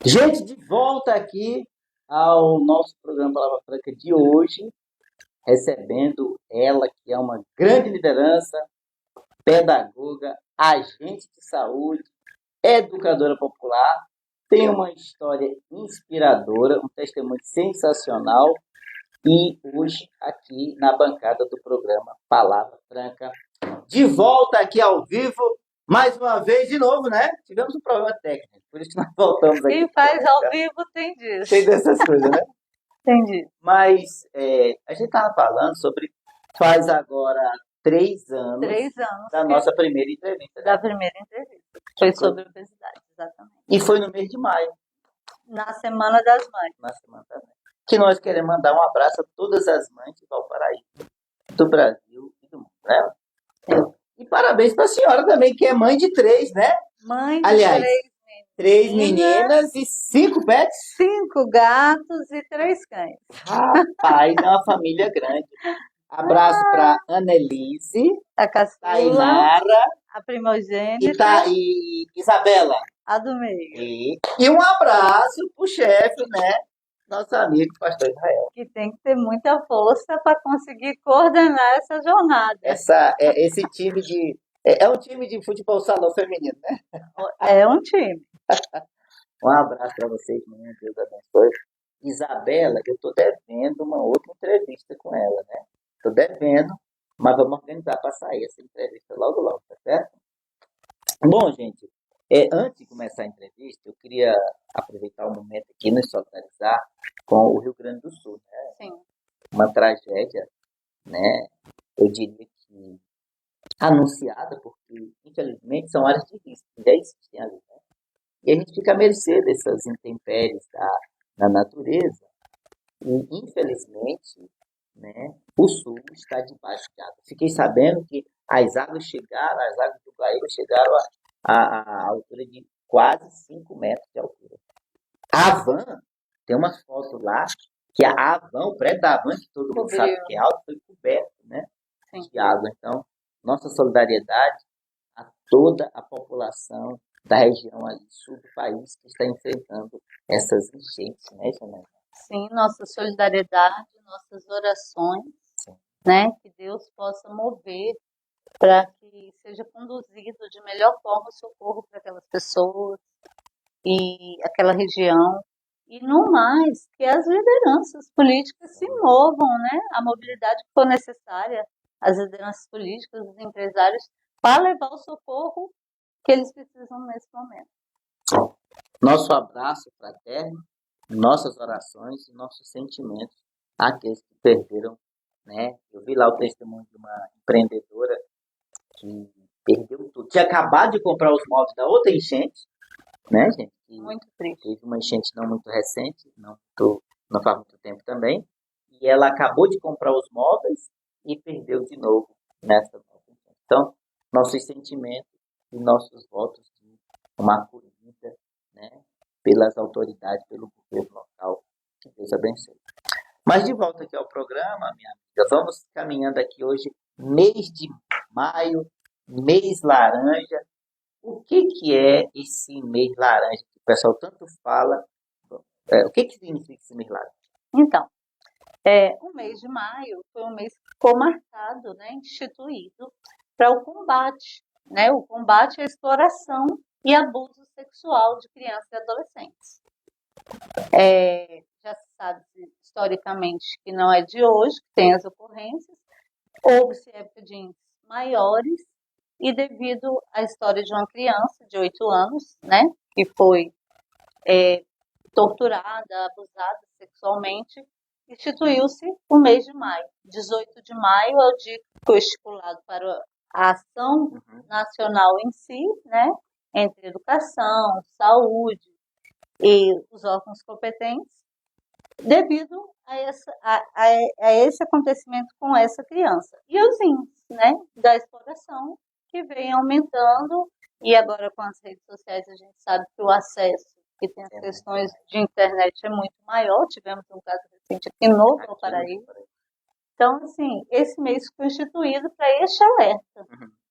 Gente, de volta aqui ao nosso programa Palavra Franca de hoje, recebendo ela, que é uma grande liderança, pedagoga, agente de saúde, educadora popular, tem uma história inspiradora, um testemunho sensacional, e hoje aqui na bancada do programa Palavra Franca, de volta aqui ao vivo, mais uma vez, de novo, né? Tivemos um problema técnico, por isso que nós voltamos aqui. Quem faz ao vivo tem disso. Tem dessas coisas, né? Tem disso. Mas a gente estava falando sobre, faz agora 3 anos 3 anos da nossa primeira entrevista, da né? primeira entrevista. Foi sobre obesidade, exatamente. E foi no mês de maio, Na Semana das Mães. na semana também. Que nós queremos mandar um abraço a todas as mães de Valparaíba, do Brasil e do mundo, né? E parabéns para a senhora também, que é mãe de 3, né? Mãe de Aliás, 3 meninas, meninas e 5 pets. 5 gatos e 3 cães. Rapaz, é uma família grande. Abraço para Annelise, A caçula, Tainara a e, primogênita, e Isabela. a do meio. E um abraço pro chefe, né? Nosso amigo Pastor Israel. Que tem que ter muita força para conseguir coordenar essa jornada. Esse time de. É um time de futebol salão feminino, né? É um time. Um abraço para vocês, meninas. Deus abençoe. Isabela, eu tô devendo uma outra entrevista com ela, né? Tô devendo, mas vamos organizar para sair essa entrevista logo, logo, tá certo? Bom, gente, antes de começar a entrevista, eu queria aproveitar o momento aqui e nos solidarizar com o Rio Grande do Sul, né? Sim. Uma tragédia, né? Eu diria que anunciada, porque infelizmente são áreas de risco que já existem ali, né? E a gente fica à mercê dessas intempéries da natureza. E infelizmente, né, o sul está debaixo de água. Fiquei sabendo que as águas do Guaíba chegaram a altura de quase 5 metros de altura. A van, tem umas fotos lá, que a van, o prédio da van, que todo mundo Cobriu. sabe que é alto, foi coberto, né, Sim. de água. Então, nossa solidariedade a toda a população da região ali sul do país que está enfrentando essas enchentes, né, Janela? Sim, nossa solidariedade, nossas orações, Sim. né? Que Deus possa mover para que seja conduzido de melhor forma o socorro para aquelas pessoas e aquela região. E no mais, que as lideranças políticas se movam, né? A mobilidade que for necessária, as lideranças políticas, os empresários, para levar o socorro que eles precisam nesse momento. Nosso abraço fraterno, nossas orações e nossos sentimentos àqueles que perderam, né? Eu vi lá o testemunho de uma empreendedora que perdeu tudo. Tinha acabado de comprar os móveis da outra enchente, né, gente? E Muito triste. teve uma enchente não muito recente, não faz muito tempo também, e ela acabou de comprar os móveis e perdeu de novo nessa nova enchente. Então, nossos sentimentos e nossos votos de uma acolhida, né, pelas autoridades, pelo governo local. Que Deus abençoe. Mas de volta aqui ao programa, minha amiga, vamos caminhando aqui hoje, mês de maio, mês laranja. O que é esse mês laranja que o pessoal tanto fala? O que significa esse mês laranja? Então, o mês de maio foi um mês que ficou marcado, né, instituído para o combate, né, o combate à exploração e abuso sexual de crianças e adolescentes. Já se sabe historicamente que não é de hoje que tem as ocorrências, houve-se época de índices maiores, e devido à história de uma criança de 8 anos, né, que foi torturada, abusada sexualmente, instituiu-se o mês de maio. 18 de maio é o dia que foi estipulado para a ação nacional em si, né, entre educação, saúde e os órgãos competentes, devido a esse acontecimento com essa criança. E os índices, né, da exploração que vem aumentando, e agora com as redes sociais a gente sabe que o acesso que tem as questões de internet é muito maior. Tivemos um caso recente aqui no Valparaíba. Então, assim, esse mês foi instituído para este alerta,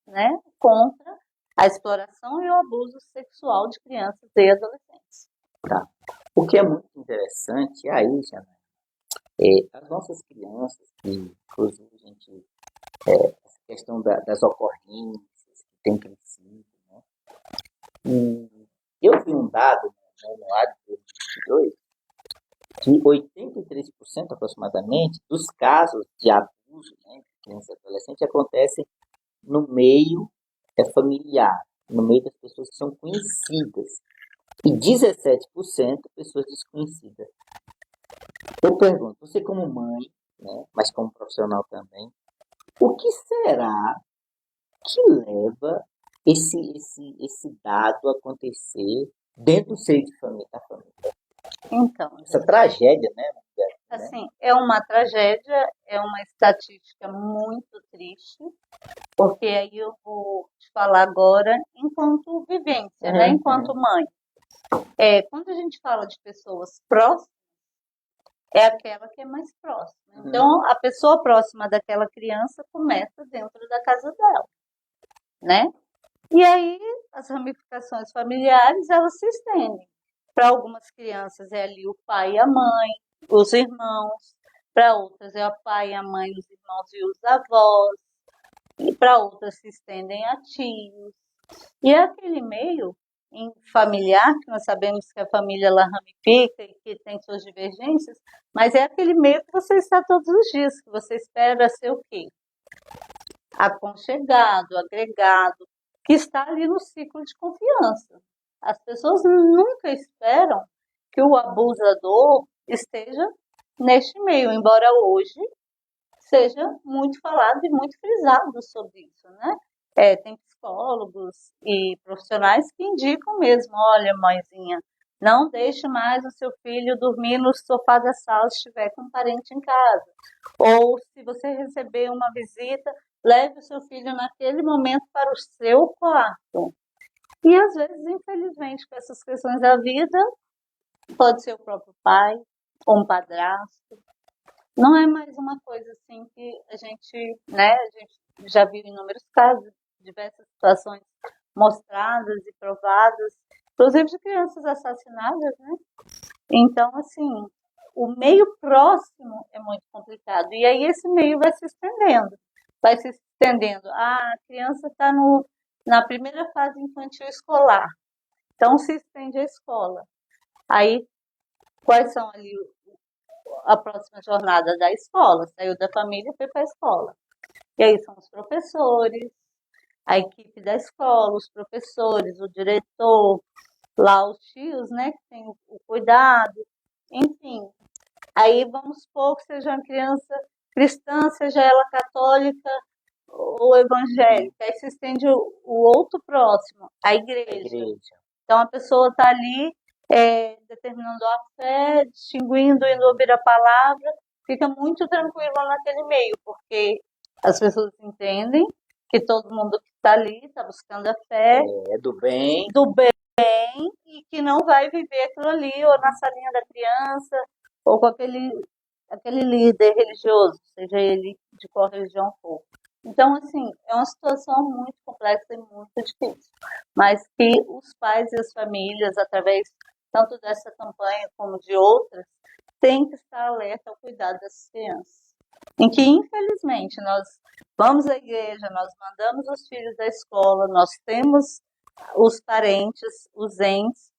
né, contra a exploração e o abuso sexual de crianças e adolescentes. Tá. O que é muito interessante aí, Jana, as nossas crianças, que inclusive a gente, essa questão das ocorrências que tem crescido, né? E eu vi um dado no anuário de 2022 que 83% aproximadamente dos casos de abuso, né, de criança e adolescente acontecem no meio familiar, no meio das pessoas que são conhecidas, e 17% pessoas desconhecidas. Eu pergunto, você como mãe, né, mas como profissional também, o que será que leva esse dado a acontecer dentro do seio da família? Então, Essa tragédia, né? assim, é uma tragédia, é uma estatística muito triste, porque aí eu vou te falar agora enquanto vivência, né? Enquanto mãe. Quando a gente fala de pessoas próximas, é aquela que é mais próxima. Então, a pessoa próxima daquela criança começa dentro da casa dela, né? E aí, as ramificações familiares, elas se estendem. Para algumas crianças é ali o pai e a mãe, os irmãos. Para outras é o pai, a mãe, os irmãos e os avós. E para outras se estendem a tios. E é aquele meio em familiar, que nós sabemos que a família ela ramifica e que tem suas divergências, mas é aquele meio que você está todos os dias, que você espera ser o quê? Aconchegado, agregado, que está ali no ciclo de confiança. As pessoas nunca esperam que o abusador esteja neste meio, embora hoje seja muito falado e muito frisado sobre isso, né? Tem psicólogos e profissionais que indicam mesmo, olha, mãezinha, não deixe mais o seu filho dormir no sofá da sala se estiver com um parente em casa. Ou se você receber uma visita, leve o seu filho naquele momento para o seu quarto. E às vezes, infelizmente, com essas questões da vida, pode ser o próprio pai ou um padrasto. Não é mais uma coisa assim que a gente já viu inúmeros casos, diversas situações mostradas e provadas, inclusive de crianças assassinadas, né? Então, assim, o meio próximo é muito complicado. E aí esse meio vai se estendendo. Vai se estendendo. A criança está na primeira fase infantil escolar. Então se estende a escola. Aí, quais são ali a próxima jornada da escola? Saiu da família e foi para a escola. E aí são os professores, a equipe da escola, os professores, o diretor, lá os tios, né, que tem o cuidado, enfim. Aí vamos supor que seja uma criança cristã, seja ela católica ou evangélica. Aí se estende o outro próximo, a igreja. Então a pessoa está ali determinando a fé, distinguindo, indo ouvir a palavra, fica muito tranquila naquele meio, porque as pessoas entendem que todo mundo que está ali está buscando a fé. É do bem. Do bem, e que não vai viver aquilo ali, ou na salinha da criança, ou com aquele líder religioso, seja ele de qual religião for. Então, assim, é uma situação muito complexa e muito difícil, mas que os pais e as famílias, através tanto dessa campanha como de outras, têm que estar alerta ao cuidado dessas crianças. Em que, infelizmente, nós vamos à igreja, nós mandamos os filhos da escola, nós temos os parentes, os entes,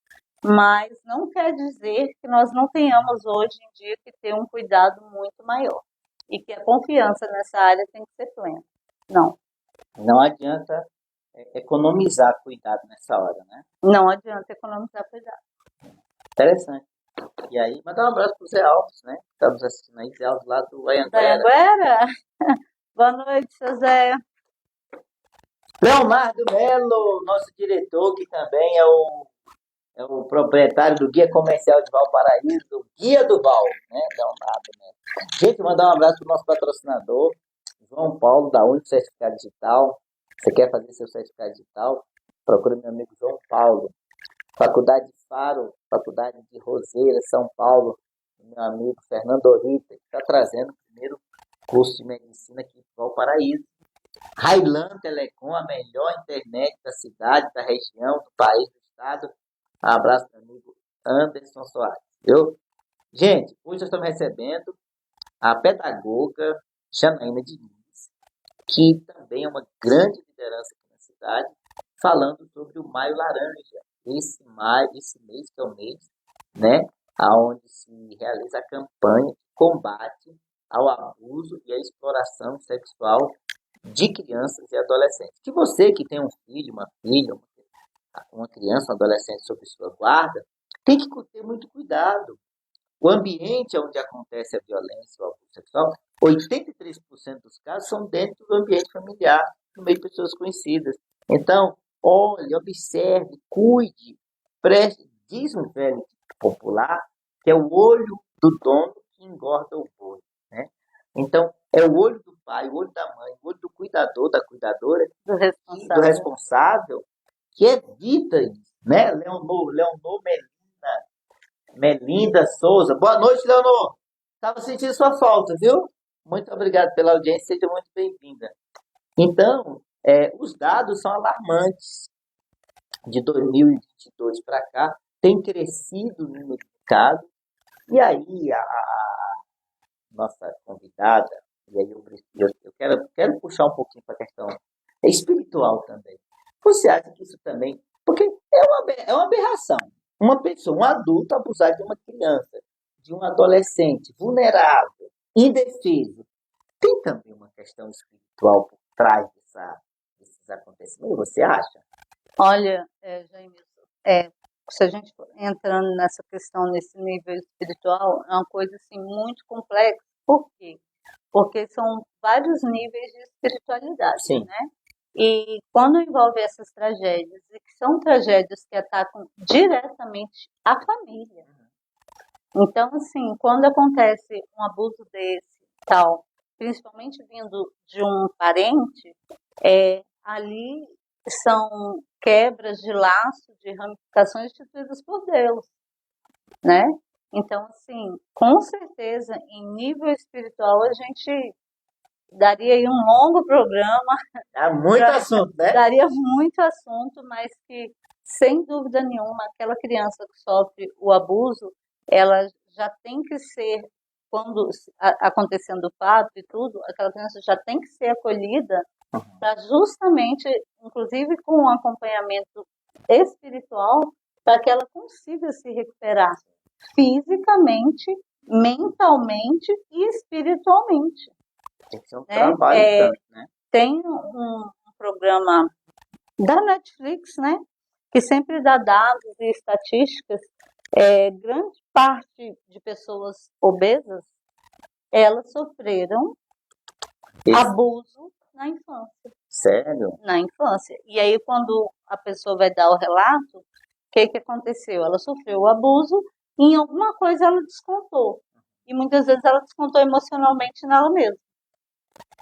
mas não quer dizer que nós não tenhamos hoje em dia que ter um cuidado muito maior e que a confiança nessa área tem que ser plena. Não. Não adianta economizar cuidado nessa hora, né? Não adianta economizar cuidado. Interessante. E aí, mandar um abraço para o Zé Alves, né? Estamos assistindo aí, Zé Alves lá do Anhanguera. Da Anhanguera? Boa noite, seu Zé. Leonardo Melo, nosso diretor, que também é o proprietário do Guia Comercial de Valparaíso, Guia do Val, né? Leonardo Melo. Gente, mandar um abraço para o nosso patrocinador, João Paulo, da Único Certificado Digital. Você quer fazer seu certificado digital? Procure meu amigo João Paulo. Faculdade de Faro, Faculdade de Roseira, São Paulo. Meu amigo Fernando Rita, que está trazendo o primeiro curso de medicina aqui em Valparaíso. Highland Telecom, a melhor internet da cidade, da região, do país, do estado. Um abraço, meu amigo Anderson Soares. Viu? Gente, hoje nós estamos recebendo a pedagoga Janaína Diniz, que também é uma grande liderança aqui na cidade, falando sobre o Maio Laranja. Esse mês que é o mês, né, aonde se realiza a campanha de combate ao abuso e à exploração sexual de crianças e adolescentes. Que você que tem um filho, uma filha, uma criança, um adolescente sob sua guarda, tem que ter muito cuidado. O ambiente onde acontece a violência, o abuso sexual, 83% dos casos são dentro do ambiente familiar, no meio de pessoas conhecidas. Então, olhe, observe, cuide, preste. Diz um velho popular que é o olho do dono que engorda o boi, né? Então, é o olho do pai, o olho da mãe, o olho do cuidador, da cuidadora, do responsável, que evita isso, né? Leonor Melinda Souza. Boa noite, Leonor. Estava sentindo sua falta, viu? Muito obrigado pela audiência, seja muito bem-vinda. Então, os dados são alarmantes. De 2022 para cá, tem crescido o número de casos. E aí, a nossa convidada, e aí eu quero puxar um pouquinho para a questão espiritual também. Você acha que isso também. Porque é uma aberração. Uma pessoa, um adulto, abusar de uma criança, de um adolescente vulnerável, indefeso. Tem também uma questão espiritual por trás desses acontecimentos, você acha? Olha, Jaime, se a gente for entrando nessa questão, nesse nível espiritual, é uma coisa assim muito complexa. Por quê? Porque são vários níveis de espiritualidade, Sim. né? E quando envolve essas tragédias, e que são tragédias que atacam diretamente a família. Então, assim, quando acontece um abuso desse, tal, principalmente vindo de um parente, ali são quebras de laço, de ramificações instituídas por Deus, né? Então, assim, com certeza, em nível espiritual, a gente daria aí um longo programa. Há muito assunto, né? Daria muito assunto, mas que, sem dúvida nenhuma, aquela criança que sofre o abuso, ela já tem que ser, quando acontecendo o fato e tudo, aquela criança já tem que ser acolhida para justamente, inclusive com um acompanhamento espiritual, para que ela consiga se recuperar fisicamente, mentalmente e espiritualmente. Tem que ser um trabalho tanto, né? Tem um programa da Netflix, né, que sempre dá dados e estatísticas. Grande parte de pessoas obesas, elas sofreram abuso na infância. Sério? Na infância. E aí, quando a pessoa vai dar o relato, o que aconteceu? Ela sofreu o abuso e em alguma coisa ela descontou. E muitas vezes ela descontou emocionalmente nela mesma.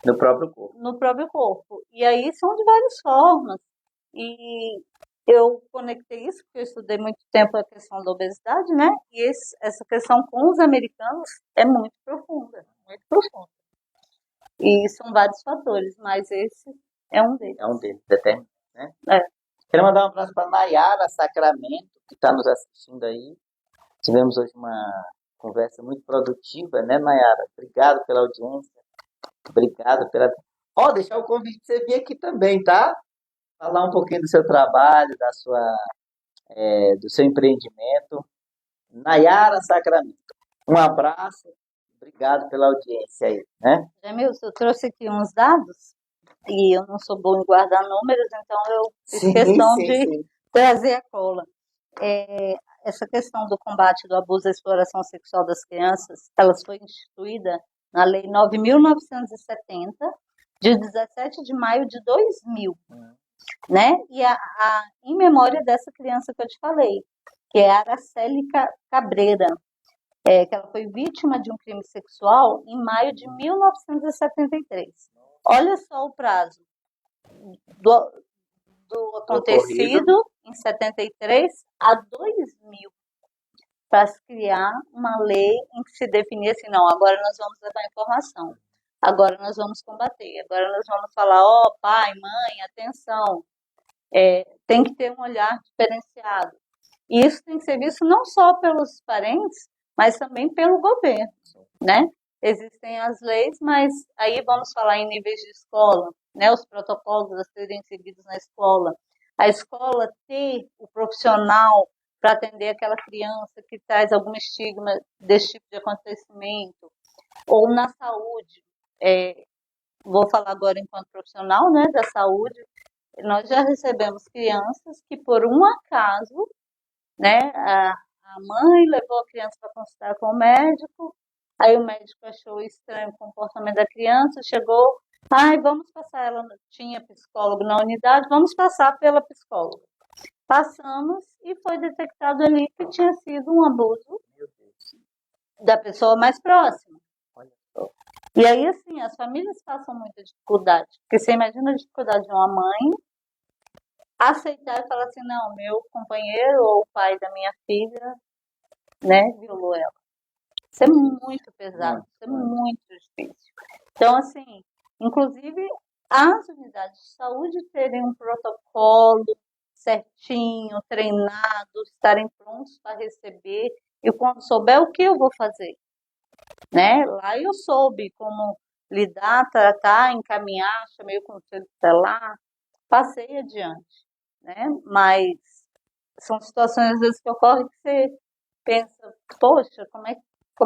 No próprio corpo. No próprio corpo. E aí são de várias formas. E eu conectei isso, porque eu estudei muito tempo a questão da obesidade, né? E essa questão com os americanos é muito profunda, muito profunda. E são vários fatores, mas esse é um deles. É um deles, determinante, né? Quero mandar um abraço para Nayara Sacramento, que está nos assistindo aí. Tivemos hoje uma conversa muito produtiva, né, Nayara? Obrigado pela audiência. Obrigado pela. Deixar o convite para você vir aqui também, tá? Falar um pouquinho do seu trabalho, do seu empreendimento. Nayara Sacramento. Um abraço. Obrigado pela audiência aí, né? Jamilson, eu trouxe aqui uns dados e eu não sou boa em guardar números, então eu fiz questão de trazer a cola. Essa questão do combate do abuso e exploração sexual das crianças, ela foi instituída na Lei 9.970, de 17 de maio de 2000, né? E em memória dessa criança que eu te falei, que é a Araceli Cabreira, que ela foi vítima de um crime sexual em maio de 1973. Olha só o prazo do acontecido em 73 a 2000, para se criar uma lei em que se definia assim, não, agora nós vamos levar informação, agora nós vamos combater, agora nós vamos falar, pai, mãe, atenção, tem que ter um olhar diferenciado. E isso tem que ser visto não só pelos parentes, mas também pelo governo, né? Existem as leis, mas aí vamos falar em níveis de escola, né? Os protocolos a serem seguidos na escola. A escola ter o profissional para atender aquela criança que traz algum estigma desse tipo de acontecimento, ou na saúde. Vou falar agora enquanto profissional, né, da saúde. Nós já recebemos crianças que, por um acaso, né, a mãe levou a criança para consultar com o médico, aí o médico achou estranho o comportamento da criança, chegou, ai, vamos passar, ela tinha psicólogo na unidade, vamos passar pela psicóloga. Passamos e foi detectado ali que tinha sido um abuso da pessoa mais próxima. E aí, assim, as famílias passam muita dificuldade, porque você imagina a dificuldade de uma mãe aceitar e falar assim, não, meu companheiro ou o pai da minha filha, né, violou ela. Isso é muito pesado, isso é muito difícil. Então, assim, inclusive as unidades de saúde terem um protocolo certinho, treinado, estarem prontos para receber, e quando souber o que eu vou fazer, né? Lá eu soube como lidar, tratar, encaminhar, chamei o conselho tutelar, passei adiante, né? Mas são situações às vezes que ocorrem que você pensa, poxa, como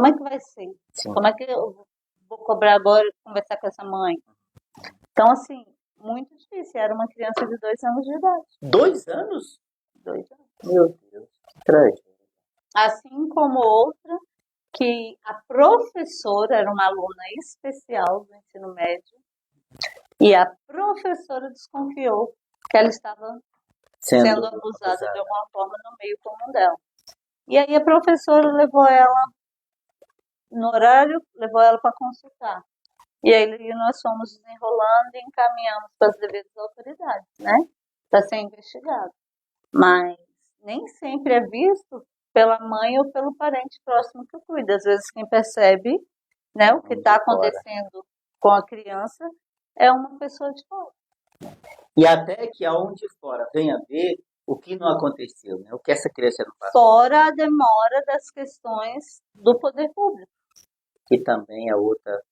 é que vai ser? Sim. Como é que eu vou cobrar agora e conversar com essa mãe? Então, assim, muito difícil. Era uma criança de 2 anos de idade. 2 anos? 2 anos. Meu Deus, que tragédia. Assim como outra, que a professora era uma aluna especial do ensino médio e a professora desconfiou que ela estava sendo abusada de alguma forma no meio comum dela. E aí a professora levou ela no horário, levou ela para consultar. E aí nós fomos desenrolando e encaminhamos para as devidas autoridades, né? Para ser investigado. Mas nem sempre é visto pela mãe ou pelo parente próximo que cuida. Às vezes quem percebe, né, o que está acontecendo com a criança é uma pessoa de fora. E até que aonde fora venha ver o que não aconteceu, né? O que essa criança não passou. Fora a demora das questões do poder público. Que também é outra.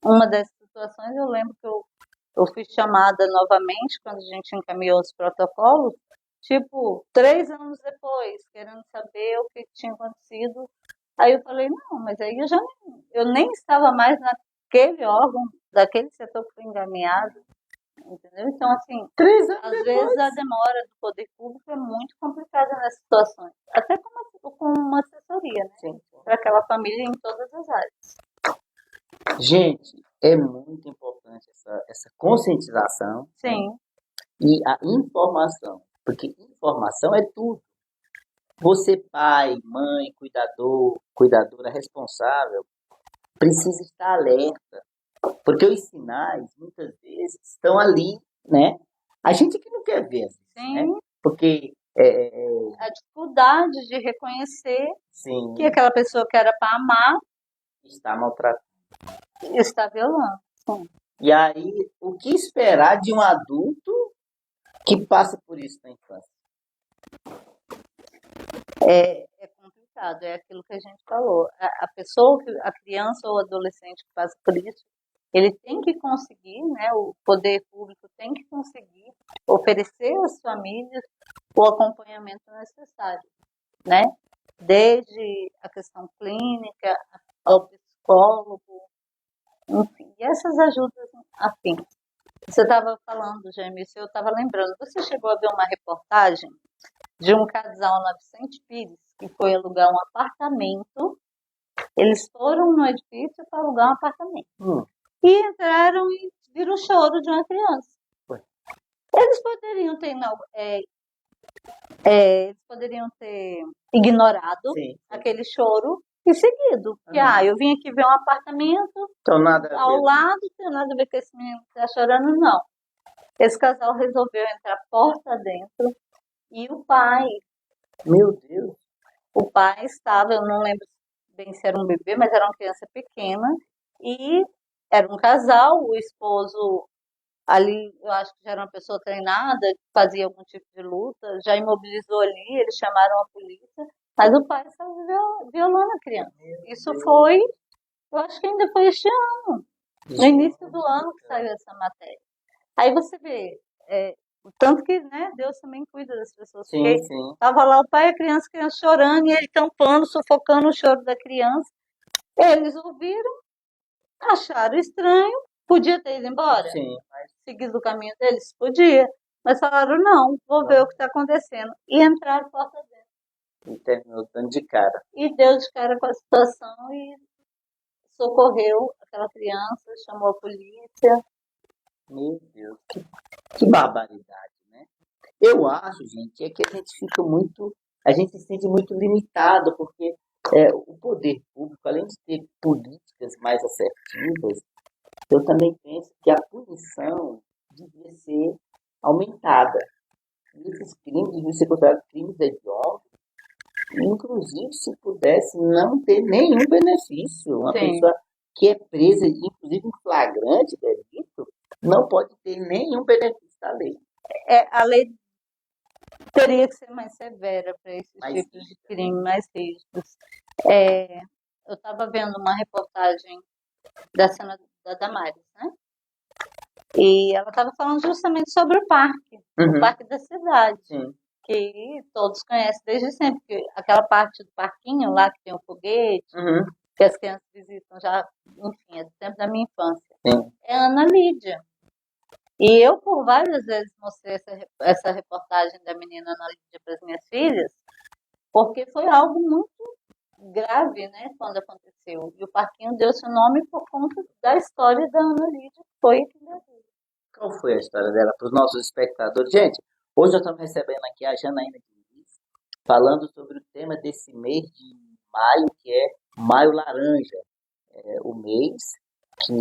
Uma das situações, eu lembro que eu fui chamada novamente quando a gente encaminhou os protocolos, tipo, 3 anos depois, querendo saber o que tinha acontecido. Aí eu falei, não, mas aí eu nem estava mais naquele órgão, daquele setor que foi encaminhado, entendeu? Então, assim, 3 anos às depois. vezes a demora do poder público é muito complicada nessas situações, até com uma assessoria, né? Para aquela família em todas as áreas. Gente, é muito importante essa conscientização. Sim. Né? E a informação, porque informação é tudo. Você, pai, mãe, cuidador, cuidadora responsável, precisa estar alerta, porque os sinais, muitas vezes, estão ali, né? A gente que não quer ver, né? Porque a dificuldade de reconhecer sim, que aquela pessoa que era para amar está maltratando. Está violando. Sim. E aí, o que esperar de um adulto que passa por isso na infância? É complicado, é aquilo que a gente falou. A pessoa, a criança ou adolescente que passa por isso, ele tem que conseguir, né, o poder público tem que conseguir oferecer às famílias o acompanhamento necessário, né? Desde a questão clínica, ao psicólogo, enfim, e essas ajudas afins. Você estava falando, Jaime, eu estava lembrando, você chegou a ver uma reportagem de um casal na Vicente Pires, que foi alugar um apartamento. Eles foram no edifício para alugar um apartamento. E entraram e viram o choro de uma criança. Eles poderiam ter, eles poderiam ter ignorado aquele choro e seguido. Porque, eu vim aqui ver um apartamento ao lado, não tem nada a ver com esse menino que está chorando, não. Esse casal resolveu entrar porta dentro e o pai, meu Deus, o pai estava, eu não lembro bem se era um bebê, mas era uma criança pequena, e era um casal, o esposo Ali eu acho que já era uma pessoa treinada, que fazia algum tipo de luta, já imobilizou ali, eles chamaram a polícia, mas o pai estava violando a criança. Isso foi, eu acho que ainda foi este ano, no início do ano que saiu essa matéria. Aí você vê, o tanto que, né, Deus também cuida das pessoas, porque sim. tava lá o pai e a criança chorando, e ele tampando, sufocando o choro da criança. Eles ouviram, acharam estranho, podia ter ido embora, Sim, seguido o caminho deles, podia, mas falaram, não, vou ver o que está acontecendo, e entraram porta dentro. e terminou dando de cara. E deu de cara com a situação e socorreu aquela criança, chamou a polícia. Meu Deus, que barbaridade, né? Eu acho, gente, é que a gente se sente muito limitado, porque o poder público, além de ter políticas mais assertivas, eu também penso que a punição devia ser aumentada. E esses crimes deviam ser considerados crimes hediondos, inclusive se pudesse não ter nenhum benefício. Uma Sim. pessoa que é presa, inclusive em flagrante delito, não pode ter nenhum benefício da lei. A lei teria que ser mais severa para esses Mais tipos de crime, mais rígidos. Eu estava vendo uma reportagem da cena da Damares, né? E ela estava falando justamente sobre o Uhum. parque da cidade, Sim. que todos conhecem desde sempre, que aquela parte do parquinho lá que tem o foguete, Uhum. que as crianças visitam já, enfim, é do tempo da minha infância. Sim. É a Ana Lídia. E eu, por várias vezes, mostrei essa reportagem da menina Ana Lídia para as minhas filhas, porque foi algo muito grave, né, quando aconteceu. E o parquinho deu seu nome por conta da história da Ana Lídia, que foi aqui da vida. Qual foi a história dela para os nossos espectadores? Gente, hoje nós estamos recebendo aqui a Janaína Diniz, falando sobre o tema desse mês de maio, que é Maio Laranja. É o mês que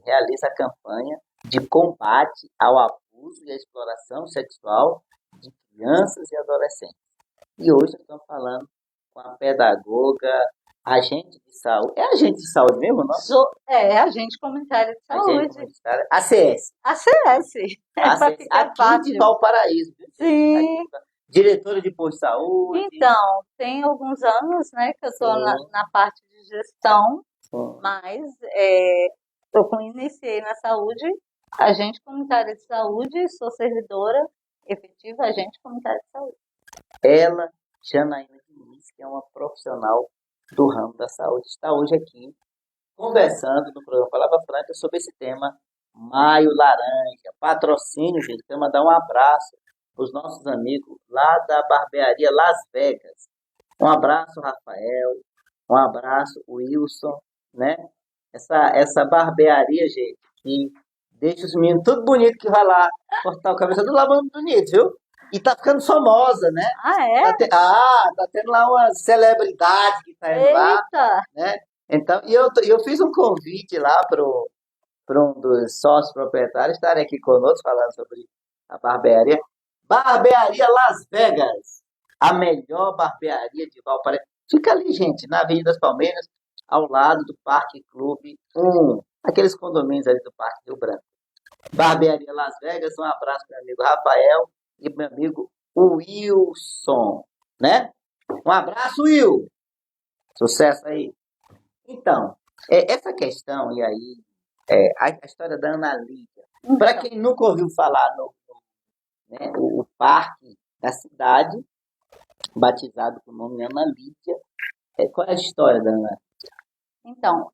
realiza a campanha de combate ao abuso e à exploração sexual de crianças e adolescentes. E hoje nós estamos falando com a pedagoga, agente de saúde. É agente de saúde mesmo, não? Agente comunitário de Agente saúde. comunitária. ACS. ACS. Para ACS. ficar Aqui de fácil. Valparaíso. Sim. Diretora de posto de saúde. Então, tem alguns anos, né, que eu estou na parte de gestão, Sim. mas eu iniciei na saúde, agente comunitária de saúde, sou servidora efetiva, agente comunitária de saúde. Ela, Janaína Diniz, que é uma profissional do ramo da saúde, está hoje aqui conversando no programa Palavra Franca sobre esse tema Maio Laranja. Patrocínio, gente. Quero mandar um abraço para os nossos amigos lá da barbearia Las Vegas. Um abraço, Rafael. Um abraço, Wilson, né? Essa barbearia, gente, que deixa os meninos tudo bonito que vai lá cortar o cabelo, tudo lá muito bonito, viu? E tá ficando famosa, né? Ah, é? Tá tendo lá umas celebridades que tá indo lá, Eita! né? Então, eu fiz um convite lá para um dos sócios proprietários estarem aqui conosco falando sobre a barbearia. Barbearia Las Vegas, a melhor barbearia de Valparaíso. Fica ali, gente, na Avenida das Palmeiras, ao lado do Parque Clube 1, aqueles condomínios ali do Parque Rio Branco. Barbearia Las Vegas, um abraço para meu amigo Rafael e meu amigo Wilson, né? Um abraço, Will! Sucesso aí! Então, essa questão, e aí, a história da Ana Lídia. Para quem nunca ouviu falar né, o parque da cidade, batizado com o nome Ana Lídia, qual é a história da Ana? Então,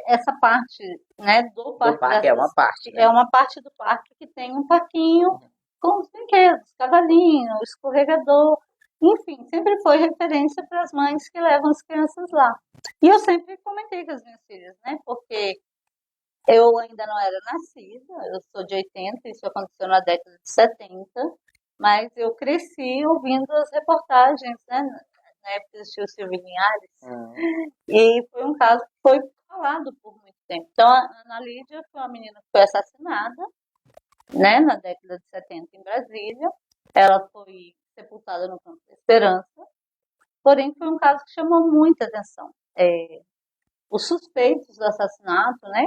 essa parte, né, do parque é uma parte, né? é uma parte do parque que tem um parquinho com os brinquedos, cavalinho, escorregador, enfim, sempre foi referência para as mães que levam as crianças lá. E eu sempre comentei com as minhas filhas, né, porque eu ainda não era nascida, eu sou de 80, isso aconteceu na década de 70, mas eu cresci ouvindo as reportagens, né, na época existia o Silvio Linhares, e foi um caso que foi falado por muito tempo. Então, a Ana Lídia foi uma menina que foi assassinada, né, na década de 70 em Brasília. Ela foi sepultada no Campo da Esperança, porém foi um caso que chamou muita atenção. Os suspeitos do assassinato, né,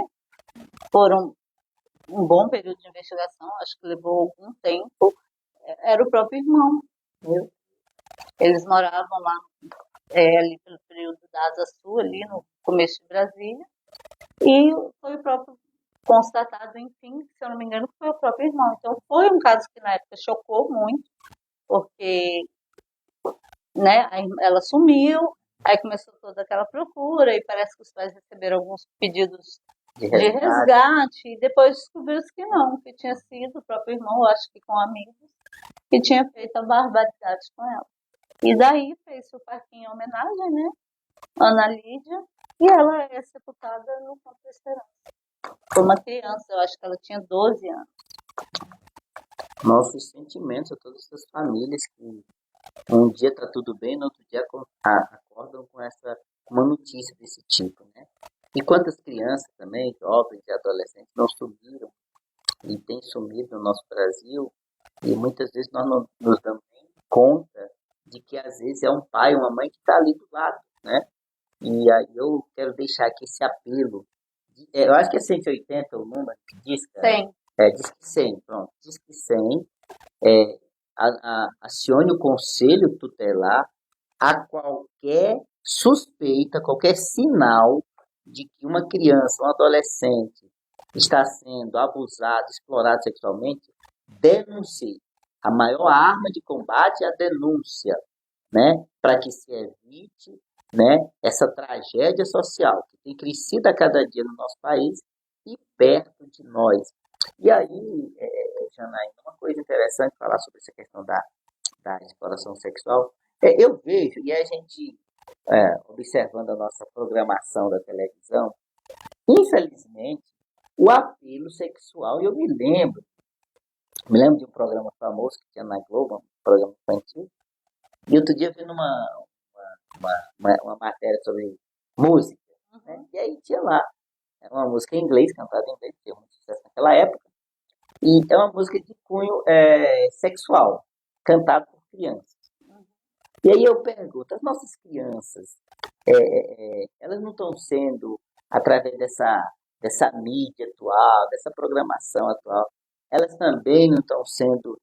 foram um bom período de investigação, acho que levou algum tempo, era o próprio irmão. Eles moravam lá ali pelo período da Asa Sul, ali no começo de Brasília, e foi o próprio constatado, enfim, se eu não me engano, que foi o próprio irmão. Então foi um caso que na época chocou muito, porque né, ela sumiu, aí começou toda aquela procura, e parece que os pais receberam alguns pedidos De de resgate. resgate, e depois descobriu-se que não, que tinha sido o próprio irmão, eu acho que com amigos, que tinha feito a barbaridade com ela. E daí fez o parquinho em homenagem, né? Ana Lídia, e ela é sepultada no Campo da Esperança. Foi uma criança, eu acho que ela tinha 12 anos. Nossos sentimentos a todas essas famílias que um dia tá tudo bem, no outro dia acordam com uma notícia desse tipo, né? E quantas crianças também, jovens e adolescentes, não sumiram e têm sumido no nosso Brasil, e muitas vezes nós não nos damos nem conta de que às vezes é um pai, uma mãe que está ali do lado, né? E aí eu quero deixar aqui esse apelo. Eu acho que é 180 o número que diz, cara. 100. Diz que 100, pronto. Diz que 100. Acione o conselho tutelar a qualquer suspeita, qualquer sinal de que uma criança, um adolescente está sendo abusado, explorado sexualmente, denuncie. A maior arma de combate é a denúncia, né? Para que se evite, né, essa tragédia social que tem crescido a cada dia no nosso país e perto de nós. E aí, Janaína, uma coisa interessante falar sobre essa questão da exploração sexual, eu vejo, e a gente, observando a nossa programação da televisão, infelizmente, o apelo sexual, e eu me lembro de um programa famoso que tinha na Globo, um programa infantil, e outro dia eu vi uma matéria sobre música, né? E aí tinha lá uma música em inglês, cantada em inglês, que tinha muito sucesso naquela época, e é uma música de cunho sexual, cantada por crianças. E aí eu pergunto, as nossas crianças, elas não estão sendo, através dessa mídia atual, dessa programação atual, elas também não estão sendo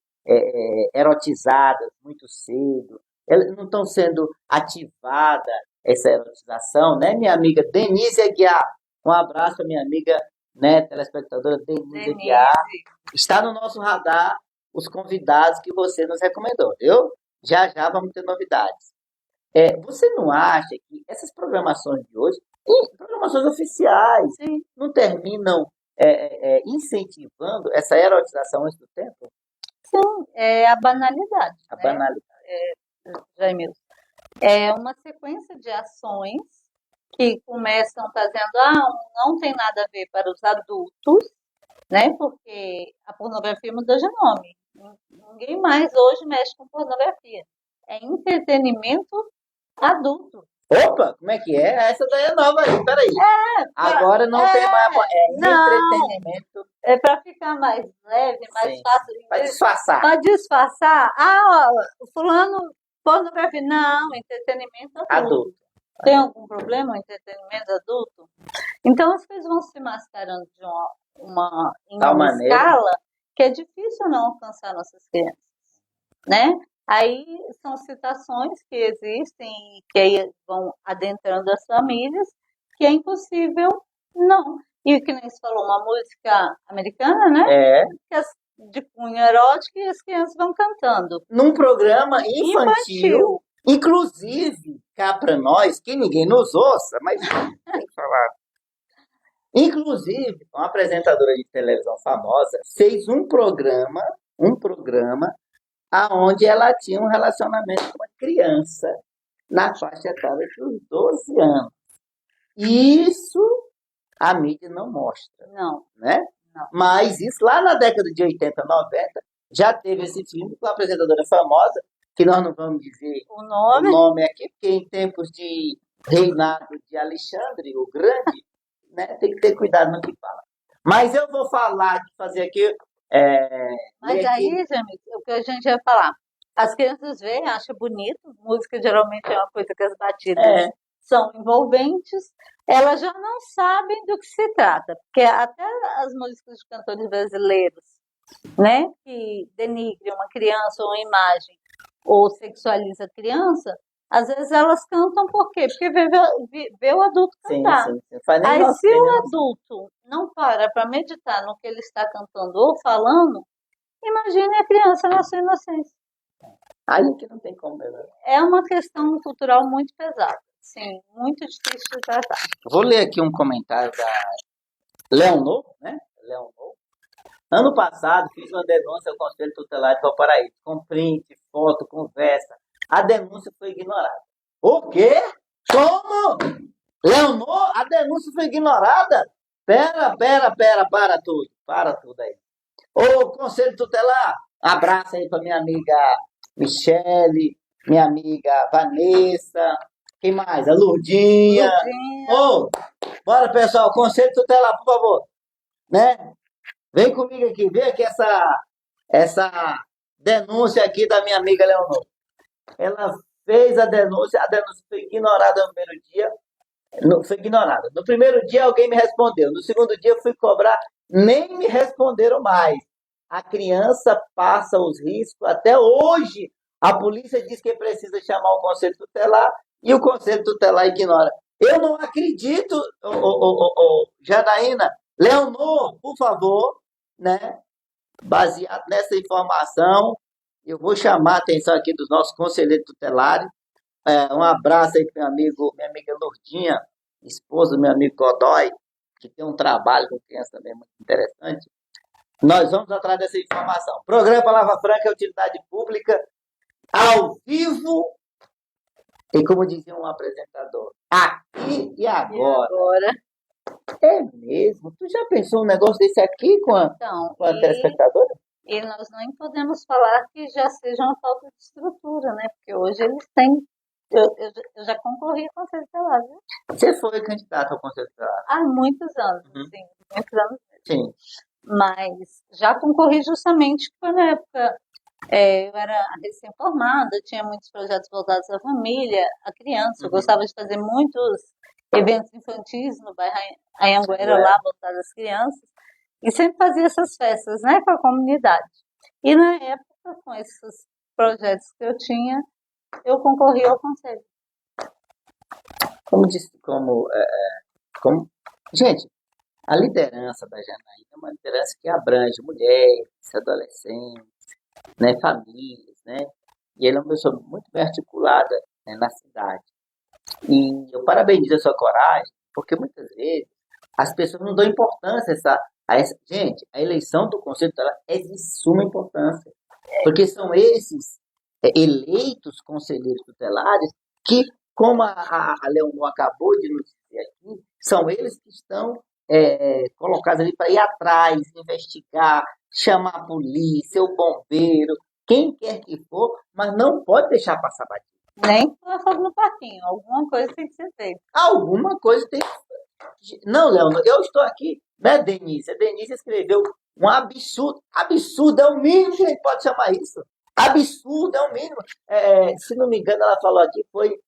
erotizadas muito cedo, elas não estão sendo ativada essa erotização, né, minha amiga Denise Aguiar? Um abraço para minha amiga, né, telespectadora Denise Aguiar. Está no nosso radar os convidados que você nos recomendou, viu? Já já vamos ter novidades. Você não acha que essas programações de hoje, e programações oficiais, Sim. não terminam incentivando essa erotização antes do tempo? Sim, é a banalidade. A banalidade. Jaimilson. É uma sequência de ações que começam fazendo, não tem nada a ver para os adultos, né? Porque a pornografia mudou de nome. Ninguém mais hoje mexe com pornografia. É entretenimento adulto. Opa, como é que é? Essa daí é nova aí, peraí. Agora não tem mais. Entretenimento. É para ficar mais leve, mais fácil. Para disfarçar. Para disfarçar. O fulano, pornografia. Não, entretenimento adulto. Tem algum problema o entretenimento adulto? Então as coisas vão se mascarando de uma escala que é difícil não alcançar nossas crianças, né? Aí são citações que existem e que aí vão adentrando as famílias, que é impossível não. E que nem se falou, uma música americana, né? De cunho erótico e as crianças vão cantando. Num programa infantil. Inclusive, cá para nós, que ninguém nos ouça, mas tem que falar. Inclusive, uma apresentadora de televisão famosa fez um programa aonde ela tinha um relacionamento com uma criança na faixa etária dos 12 anos. Isso a mídia não mostra. Não. Né? Não. Mas isso lá na década de 80, 90, já teve esse filme com uma apresentadora famosa, que nós não vamos dizer o nome aqui, porque em tempos de reinado de Alexandre o Grande, né, tem que ter cuidado no que fala. Mas eu vou falar, fazer aqui... Mas aí, Jamil, o que a gente vai falar? As crianças veem, acham bonito, música geralmente é uma coisa que as batidas são envolventes, elas já não sabem do que se trata, porque até as músicas de cantores brasileiros, né, que denigrem uma criança ou uma imagem ou sexualiza a criança, às vezes elas cantam por quê? Porque vê o adulto cantar. Sim. Faz nem Aí nossa, se tem nem o nossa. adulto não para meditar no que ele está cantando ou falando, imagine a criança na sua inocência. Aí que não tem como, né? É uma questão cultural muito pesada, sim, muito difícil de tratar. Vou ler aqui um comentário da Leonor, né? Leonor. Ano passado, fiz uma denúncia ao Conselho Tutelar de Valparaíso, com print, foto, conversa. A denúncia foi ignorada. O quê? Como? Leonor, a denúncia foi ignorada? Para tudo. Para tudo aí. Ô, Conselho Tutelar, abraço aí para minha amiga Michele, minha amiga Vanessa, quem mais? A Lurdinha. Ô, bora, pessoal, Conselho Tutelar, por favor. Né? Vem comigo aqui, vê aqui essa denúncia aqui da minha amiga Leonor. Ela fez a denúncia foi ignorada no primeiro dia. Foi ignorada. No primeiro dia alguém me respondeu, no segundo dia eu fui cobrar, nem me responderam mais. A criança passa os riscos, até hoje a polícia diz que precisa chamar o Conselho Tutelar e o Conselho Tutelar ignora. Eu não acredito, Janaína. Leonor, por favor, né? Baseado nessa informação, eu vou chamar a atenção aqui dos nossos conselheiros tutelares. Um abraço aí para minha amiga Lourdinha, esposa do meu amigo Godoy, que tem um trabalho com criança também muito interessante. Nós vamos atrás dessa informação. Programa Palavra Franca é utilidade pública, ao vivo, e como dizia um apresentador, aqui e agora. É mesmo? Tu já pensou um negócio desse aqui com a telespectadora? E nós nem podemos falar que já seja uma falta de estrutura, né? Porque hoje eles têm. Eu já concorri ao Conselho Tutelar, viu? Você foi candidato ao Conselho Tutelar? Há muitos anos, sim. Muitos anos mesmo. Sim. Mas já concorri justamente porque na época eu era recém-formada, tinha muitos projetos voltados à família, à criança. Eu gostava de fazer muitos eventos infantis no bairro Anhanguera, lá voltados às crianças. E sempre fazia essas festas, né, com a comunidade. E na época, com esses projetos que eu tinha, eu concorri ao conselho. Gente, a liderança da Janaína é uma liderança que abrange mulheres, adolescentes, né, famílias, né? E ela é uma pessoa muito bem articulada, né, na cidade. E eu parabenizo a sua coragem, porque muitas vezes as pessoas não dão importância a essa. Gente, a eleição do Conselho Tutelar é de suma importância, porque são esses eleitos conselheiros tutelares que, como a Leonor acabou de nos dizer aqui, são eles que estão colocados ali para ir atrás, investigar, chamar a polícia, o bombeiro, quem quer que for, mas não pode deixar passar batido. Nem fogo no parquinho, alguma coisa tem que ser feita. Alguma coisa tem que ser. Não, Leonor, eu estou aqui, né, Denise? A Denise escreveu um absurdo. Absurdo é o mínimo que a gente pode chamar isso. Absurdo é o mínimo. Se não me engano, ela falou aqui, foi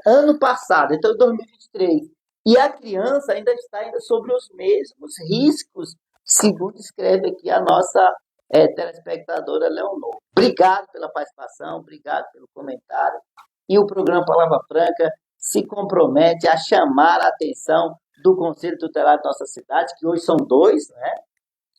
ano passado, então 2023. E a criança ainda está sobre os mesmos riscos, segundo escreve aqui a nossa telespectadora Leonor. Obrigado pela participação, obrigado pelo comentário. E o programa Palavra Franca se compromete a chamar a atenção do Conselho Tutelar da nossa cidade, que hoje são 2, né?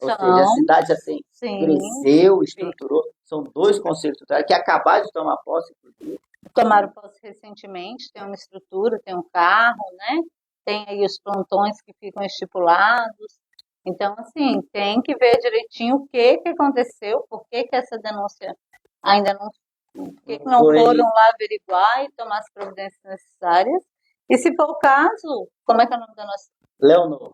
Ou seja, a cidade já cresceu, estruturou. São 2 conselhos tutelares que acabaram de tomar posse, inclusive. Tomaram posse recentemente, tem uma estrutura, tem um carro, né? Tem aí os plantões que ficam estipulados. Então, assim, tem que ver direitinho o que aconteceu, por que essa denúncia ainda não... Por que não foram lá averiguar e tomar as providências necessárias. E se for o caso, como é que é o nome da nossa... Leonor,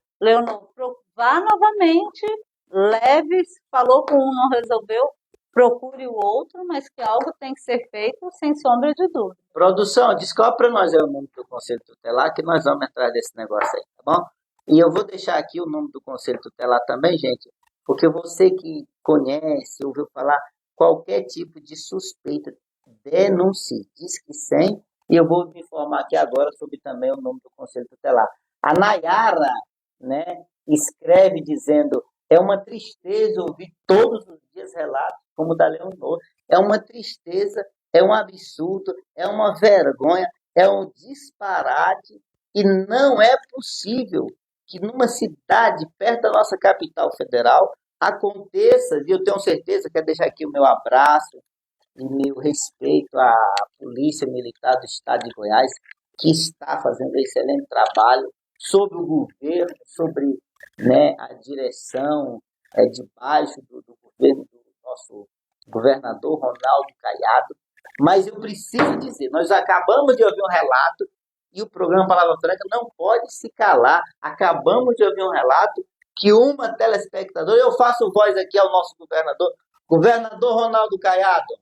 vá novamente, leve, falou com um, não resolveu, procure o outro, mas que algo tem que ser feito sem sombra de dúvida. Produção, descobre para nós o nome do Conselho Tutelar, que nós vamos entrar nesse negócio aí, tá bom? E eu vou deixar aqui o nome do Conselho Tutelar também, gente, porque você que conhece, ouviu falar, qualquer tipo de suspeita, denuncie. Diz que 100 E eu vou me informar aqui agora sobre também o nome do Conselho Tutelar. A Nayara, né, escreve dizendo: é uma tristeza ouvir todos os dias relatos como o da Leonor. É uma tristeza, é um absurdo, é uma vergonha, é um disparate. E não é possível que numa cidade perto da nossa capital federal aconteça, e eu tenho certeza, quero deixar aqui o meu abraço e meu respeito à Polícia Militar do Estado de Goiás, que está fazendo um excelente trabalho sobre o governo, sobre, né, a direção debaixo do governo do nosso governador Ronaldo Caiado. Mas eu preciso dizer, nós acabamos de ouvir um relato e o programa Palavra Franca não pode se calar. Acabamos de ouvir um relato que uma telespectadora, eu faço voz aqui ao nosso governador, governador Ronaldo Caiado,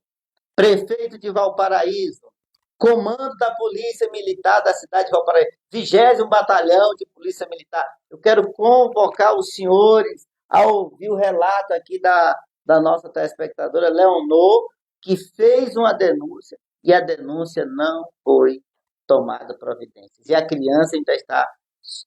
prefeito de Valparaíso, comando da Polícia Militar da cidade de Valparaíso, 20º Batalhão de Polícia Militar. Eu quero convocar os senhores a ouvir o relato aqui da nossa telespectadora Leonor, que fez uma denúncia e a denúncia não foi tomada providências. E a criança ainda está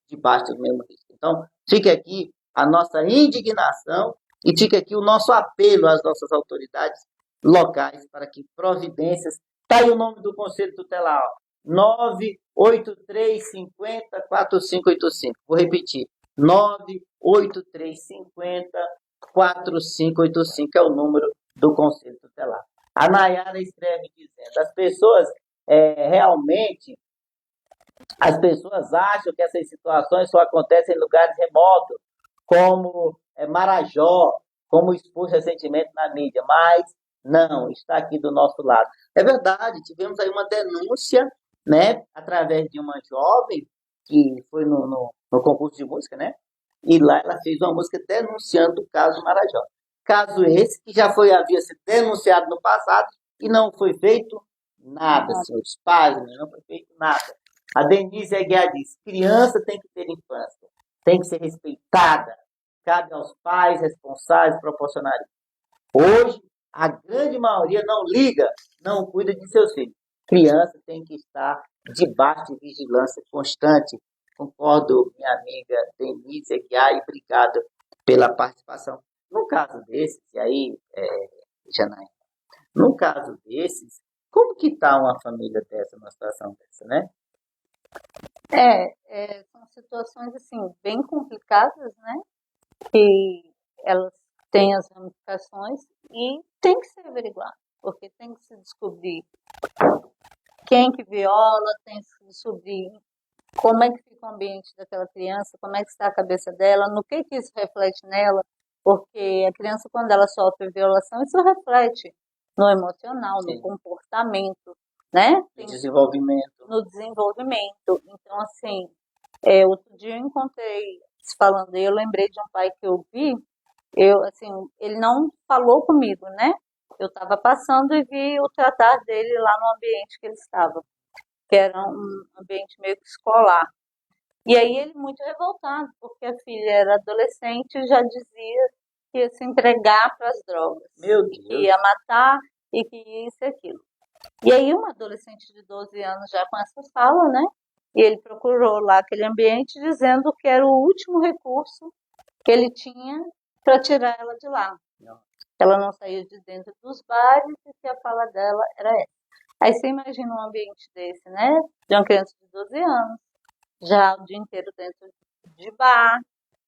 debaixo do mesmo risco. Então, fica aqui a nossa indignação e fica aqui o nosso apelo às nossas autoridades locais para que providências. Está aí o nome do Conselho Tutelar: 98350-4585. Vou repetir: 98350-4585 é o número do Conselho Tutelar. A Nayara escreve dizendo: realmente, as pessoas acham que essas situações só acontecem em lugares remotos, como Marajó, como expôs recentemente na mídia, mas não, está aqui do nosso lado. É verdade, tivemos aí uma denúncia, né, através de uma jovem que foi no concurso de música, né? E lá ela fez uma música denunciando o caso Marajó. Caso esse que já havia sido denunciado no passado e não foi feito nada, senhores pais, não foi feito nada. A Denise Aguiar diz: criança tem que ter infância, tem que ser respeitada, cabe aos pais responsáveis proporcionar. Hoje, a grande maioria não liga, não cuida de seus filhos. Criança tem que estar debaixo de vigilância constante. Concordo, minha amiga Denise Aguiar, e obrigado pela participação. No caso desses, e aí, Janaína, no caso desses, como que está uma família dessa, uma situação dessa, né? São situações assim bem complicadas, né? Que elas têm as ramificações e tem que ser averiguado, porque tem que se descobrir quem que viola, tem que se descobrir como é que fica o ambiente daquela criança, como é que está a cabeça dela, no que isso reflete nela, porque a criança, quando ela sofre violação, isso reflete no emocional, no comportamento, né? No desenvolvimento. No desenvolvimento. Então, assim, outro dia eu encontrei, falando, eu lembrei de um pai que eu vi, assim, ele não falou comigo, né? Eu estava passando e vi o tratar dele lá no ambiente que ele estava, que era um ambiente meio que escolar. E aí ele muito revoltado, porque a filha era adolescente e já dizia que ia se entregar para as drogas. Meu Deus. E que ia matar e que isso e aquilo. E aí uma adolescente de 12 anos já com essa fala, né? E ele procurou lá aquele ambiente dizendo que era o último recurso que ele tinha para tirar ela de lá. Ela não saía de dentro dos bares e que a fala dela era essa. Aí você imagina um ambiente desse, né? De uma criança de 12 anos, já o dia inteiro dentro de bar,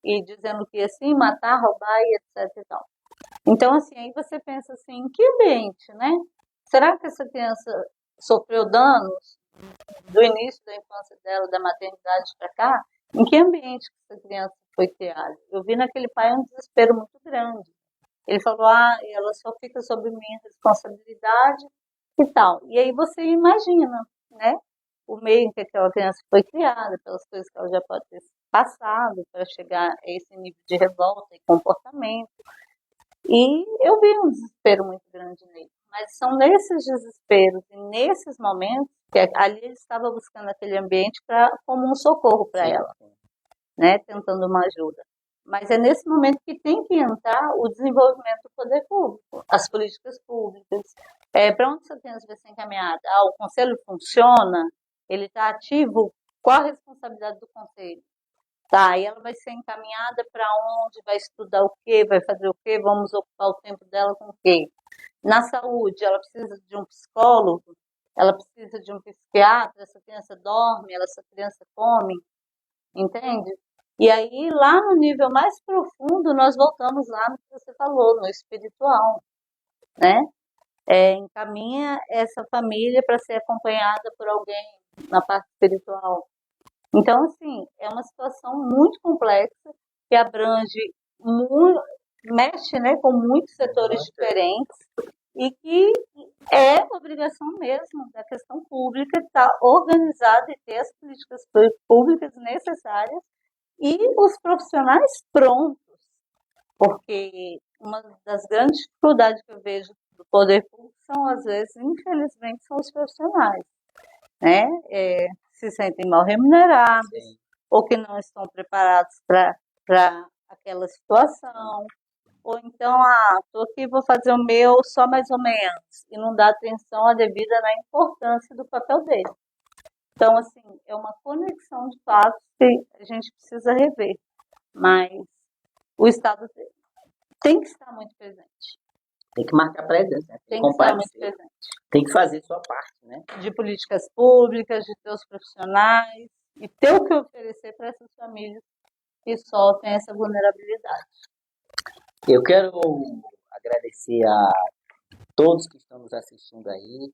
e dizendo que ia sim matar, roubar e etc e tal. Então, assim, aí você pensa assim, que ambiente, né? Será que essa criança sofreu danos do início da infância dela, da maternidade para cá? Em que ambiente que essa criança foi criada? Eu vi naquele pai um desespero muito grande. Ele falou, ela só fica sob minha responsabilidade e tal. E aí você imagina, né? O meio em que aquela criança foi criada, pelas coisas que ela já pode ter passado para chegar a esse nível de revolta e comportamento. E eu vi um desespero muito grande nele. Mas são nesses desesperos e nesses momentos que ali ele estava buscando aquele ambiente como um socorro para ela, né? Tentando uma ajuda. Mas é nesse momento que tem que entrar o desenvolvimento do poder público, as políticas públicas. Para onde você tem as vezes encaminhada? O conselho funciona? Ele está ativo? Qual a responsabilidade do conselho? Tá, e ela vai ser encaminhada para onde? Vai estudar o quê? Vai fazer o quê? Vamos ocupar o tempo dela com o quê? Na saúde, ela precisa de um psicólogo? Ela precisa de um psiquiatra? Essa criança dorme? Essa criança come? Entende? E aí, lá no nível mais profundo, nós voltamos lá no que você falou, no espiritual, né? Encaminha essa família para ser acompanhada por alguém na parte espiritual. Então, assim, é uma situação muito complexa que abrange, mexe, né, com muitos setores diferentes e que é obrigação mesmo da questão pública estar organizada e ter as políticas públicas necessárias e os profissionais prontos, porque uma das grandes dificuldades que eu vejo do poder público são, às vezes, infelizmente, são os profissionais, né? Se sentem mal remunerados, sim, ou que não estão preparados para aquela situação, ou então, estou aqui, vou fazer o meu só mais ou menos, e não dá atenção devida na importância do papel dele. Então, assim, é uma conexão de fatos que a gente precisa rever, mas o Estado tem que estar muito presente. Tem que marcar presença, né? Tem que estar muito presente. Tem que fazer sua parte, né? De políticas públicas, de ter os profissionais e ter o que oferecer para essas famílias que só têm essa vulnerabilidade. Eu quero agradecer a todos que estão nos assistindo aí.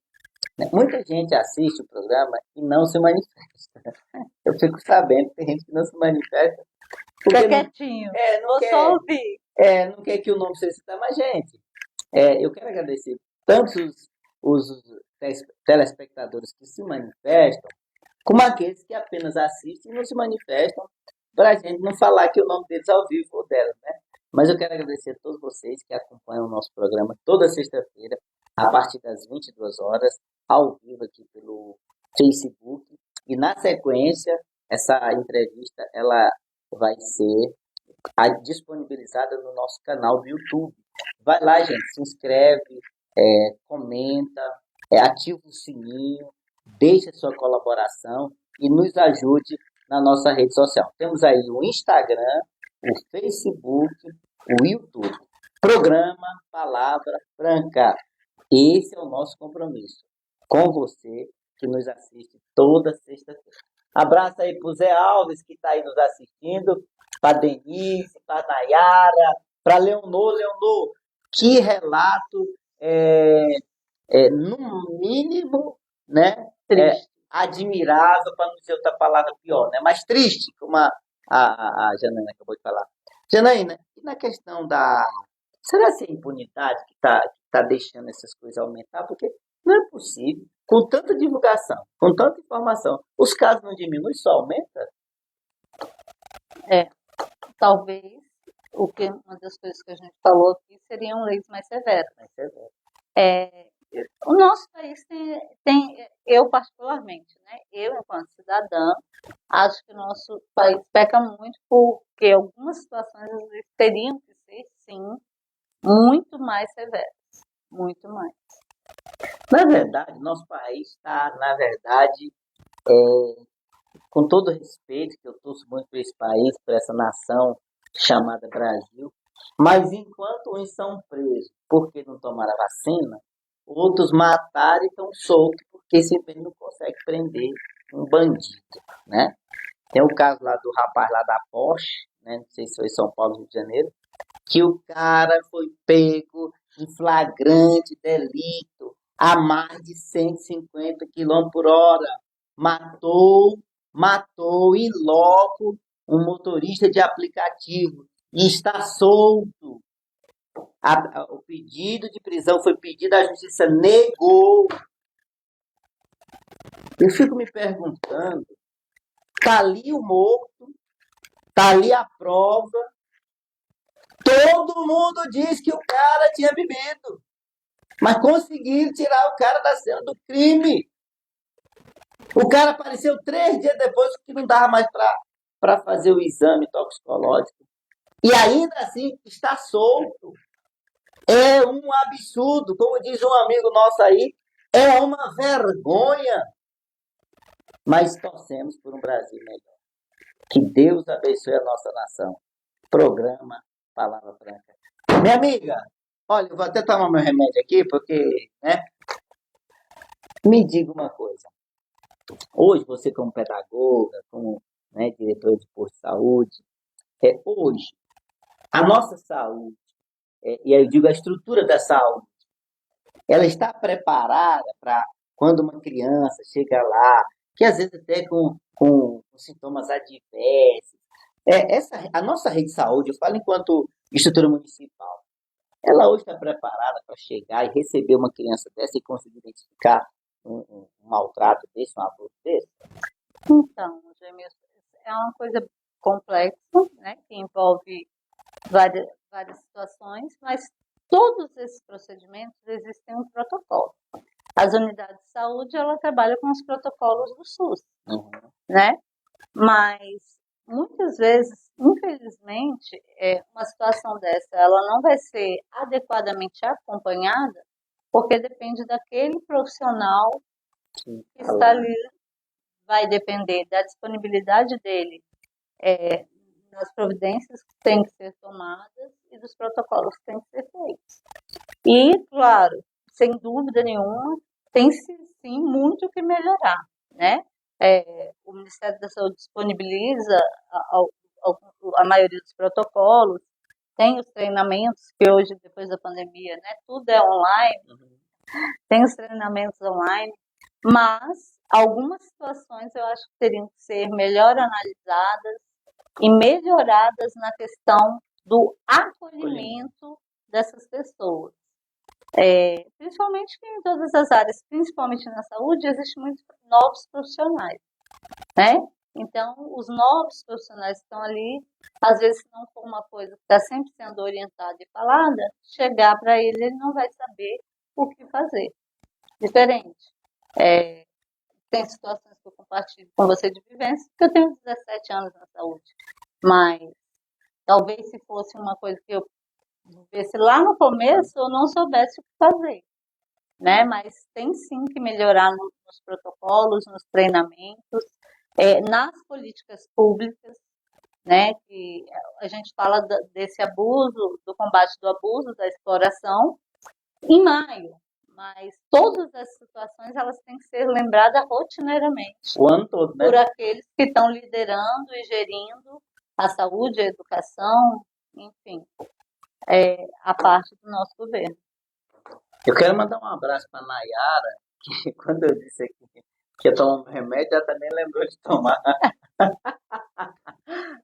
Muita gente assiste o programa e não se manifesta. Eu fico sabendo que tem gente que não se manifesta. Fica quietinho. Vou só ouvir. Não quer que o nome seja citado, mas, gente, eu quero agradecer tanto os telespectadores que se manifestam, como aqueles que apenas assistem e não se manifestam, para a gente não falar que o nome deles ao vivo ou delas, né? Mas eu quero agradecer a todos vocês que acompanham o nosso programa toda sexta-feira, a partir das 22 horas, ao vivo aqui pelo Facebook. E na sequência, essa entrevista ela vai ser disponibilizada no nosso canal do YouTube. Vai lá, gente, se inscreve, comenta, ativa o sininho, deixa sua colaboração e nos ajude na nossa rede social. Temos aí o Instagram, o Facebook, o YouTube. Programa Palavra Franca. Esse é o nosso compromisso com você que nos assiste toda sexta-feira. Abraço aí para o Zé Alves, que está aí nos assistindo, para Denise, para Nayara, para Leonor. Leonor, que relato, no mínimo, né, admirável, para não dizer outra palavra pior, né, mas triste, como a Janaína acabou de falar. Janaína, e na questão será que é a impunidade que tá deixando essas coisas aumentar? Porque não é possível, com tanta divulgação, com tanta informação, os casos não diminuem, só aumenta? Talvez uma das coisas que a gente falou aqui seriam leis mais severas. O nosso país tem, eu particularmente, né? Eu, enquanto cidadã, acho que o nosso país peca muito porque algumas situações às vezes teriam que ser, sim, muito mais severas. Muito mais. Na verdade, nosso país está, com todo respeito, que eu torço muito por esse país, por essa nação chamada Brasil, mas enquanto uns são presos porque não tomaram a vacina, outros mataram e estão soltos porque simplesmente não conseguem prender um bandido, né? Tem o caso lá do rapaz lá da Porsche, né? Não sei se foi São Paulo, Rio de Janeiro, que o cara foi pego em flagrante delito a mais de 150 km por hora. Matou em loco um motorista de aplicativo e está solto. O pedido de prisão foi pedido, a justiça negou. Eu fico me perguntando, tá ali o morto, tá ali a prova, todo mundo diz que o cara tinha bebido, mas conseguiram tirar o cara da cena do crime. O cara apareceu 3 dias depois que não dava mais para fazer o exame toxicológico. E ainda assim está solto. É um absurdo, como diz um amigo nosso aí, é uma vergonha. Mas torcemos por um Brasil melhor. Que Deus abençoe a nossa nação. Programa Palavra Franca. Minha amiga, olha, eu vou até tomar meu remédio aqui, porque, né? Me diga uma coisa. Hoje, você como pedagoga, como, né, diretor de posto de saúde, hoje, a nossa saúde, e aí eu digo a estrutura da saúde, ela está preparada para quando uma criança chega lá, que às vezes até com sintomas adversos. A nossa rede de saúde, eu falo enquanto estrutura municipal, ela hoje está preparada para chegar e receber uma criança dessa e conseguir identificar um maltrato desse, um abuso desse? Então, Gêmeos, é uma coisa complexa, né, que envolve várias situações, mas todos esses procedimentos existem um protocolo. As unidades de saúde, ela trabalha com os protocolos do SUS, né? Mas muitas vezes, infelizmente, uma situação dessa, ela não vai ser adequadamente acompanhada, porque depende daquele profissional que está ali, vai depender da disponibilidade dele nas providências que têm que ser tomadas e dos protocolos que têm que ser feitos. E, claro, sem dúvida nenhuma, tem sim muito que melhorar, né? O Ministério da Saúde disponibiliza a maioria dos protocolos, tem os treinamentos, que hoje, depois da pandemia, né, tudo é online, tem os treinamentos online, mas algumas situações eu acho que teriam que ser melhor analisadas e melhoradas na questão do acolhimento dessas pessoas. Principalmente em todas as áreas, principalmente na saúde, existem muitos novos profissionais, né? Então, os novos profissionais que estão ali, às vezes, se não for uma coisa que está sempre sendo orientada e falada, chegar para ele não vai saber o que fazer. Diferente. Tem situações que eu compartilho com você de vivência, porque eu tenho 17 anos na saúde, mas talvez se fosse uma coisa que eu vivesse lá no começo, eu não soubesse o que fazer, né? Mas tem sim que melhorar nos protocolos, nos treinamentos, nas políticas públicas, né? Que a gente fala desse abuso, do combate do abuso, da exploração, em maio. Mas todas essas situações elas têm que ser lembradas rotineiramente o ano todo, né? Por aqueles que estão liderando e gerindo a saúde, a educação, enfim, a parte do nosso governo. Eu quero mandar um abraço para a Nayara, que quando eu disse aqui que ia tomar um remédio, ela também lembrou de tomar.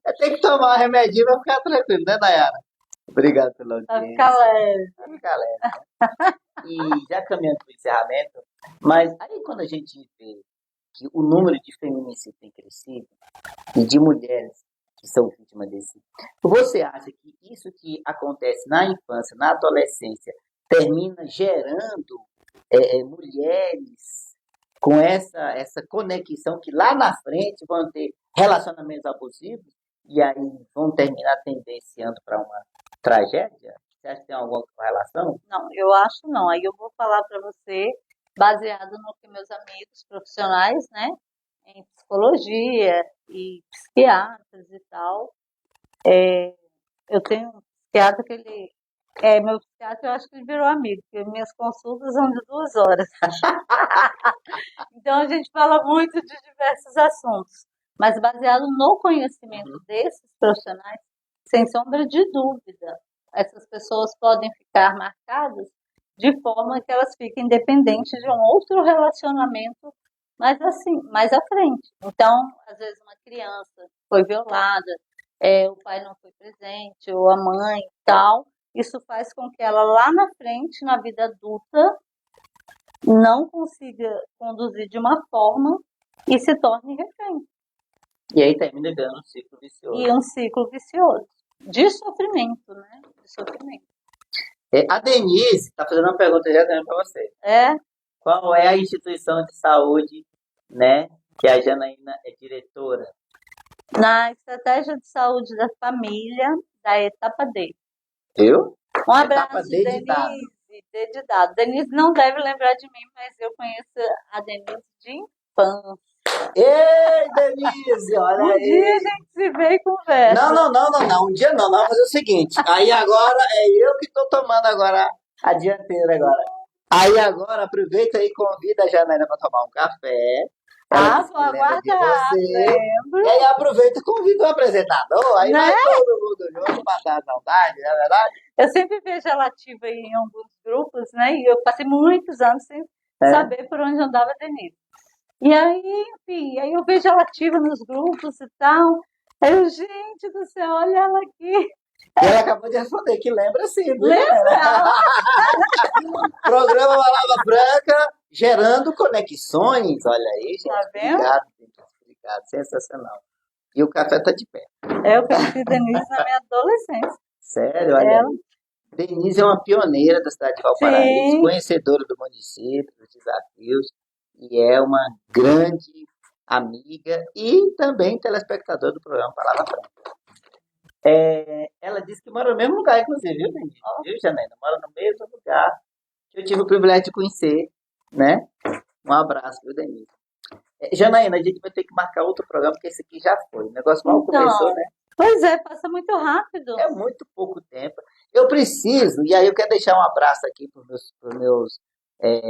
Eu tenho que tomar um remedinho para ficar tranquilo, né, Nayara? Obrigado pela audiência. Vai ficar leve. Vai ficar leve. E já caminhando para o encerramento, mas aí quando a gente vê que o número de feminicídios tem crescido e de mulheres que são vítimas desse, você acha que isso que acontece na infância, na adolescência, termina gerando mulheres com essa conexão que lá na frente vão ter relacionamentos abusivos e aí vão terminar tendenciando para uma tragédia? Você acha que tem alguma relação? Não, eu acho não. Aí eu vou falar para você, baseado no que meus amigos profissionais, né, em psicologia e psiquiatras e tal, eu tenho um psiquiatra que ele meu psiquiatra, eu acho que ele virou amigo, porque minhas consultas são de 2 horas. Então a gente fala muito de diversos assuntos, mas baseado no conhecimento desses profissionais, sem sombra de dúvida, essas pessoas podem ficar marcadas de forma que elas fiquem dependentes de um outro relacionamento, mas assim, mais à frente. Então, às vezes uma criança foi violada, o pai não foi presente, ou a mãe e tal, isso faz com que ela lá na frente, na vida adulta, não consiga conduzir de uma forma e se torne refém. E aí termina ganhando um ciclo vicioso. E um ciclo vicioso. De sofrimento, né? De sofrimento. A Denise está fazendo uma pergunta já para você. Qual é a instituição de saúde, né, que a Janaína é diretora? Na estratégia de saúde da família, da etapa D. Eu? Um Etapa abraço, D de dado. Denise. D de dado. Denise não deve lembrar de mim, mas eu conheço a Denise de infância. Ei, Denise, olha Um dia a aí. gente se vê e conversa. Não. Um dia não. Nós vamos fazer o seguinte. Aí agora é eu que estou tomando agora a dianteira agora. Aí agora aproveita e convida a Janaína para tomar um café. Ela disse Vou que lembra de aguardar, você. lembro. E aí aproveita e convida o apresentador. Aí Né? vai todo mundo junto matar a saudade, não é verdade? Eu sempre vejo ela ativa em alguns grupos, né? E eu passei muitos anos sem É. saber por onde andava a Denise. E aí, enfim, aí eu vejo ela ativa nos grupos e tal. Aí eu, gente do céu, olha ela aqui. E ela acabou de responder que lembra sim, viu, Lembra? Janaína? Programa Palavra Franca, gerando conexões. Olha aí, gente. Tá vendo? Obrigado, gente. Obrigado. Sensacional. E o café tá de pé. Eu conheci Denise na minha adolescência. Sério, olha Ela, aí. Denise é uma pioneira da cidade de Valparaíso, sim, conhecedora do município, dos desafios, e é uma grande amiga e também telespectadora do programa Palavra Franca. Ela disse que mora no mesmo lugar, inclusive, viu, Denise? Viu, Janaína? Mora no mesmo lugar que eu tive o privilégio de conhecer, né? Um abraço, viu, Denise? Janaína, a gente vai ter que marcar outro programa, porque esse aqui já foi. O negócio mal começou, então, né? pois é, passa muito rápido. É muito pouco tempo. Eu preciso, e aí eu quero deixar um abraço aqui para os meus é,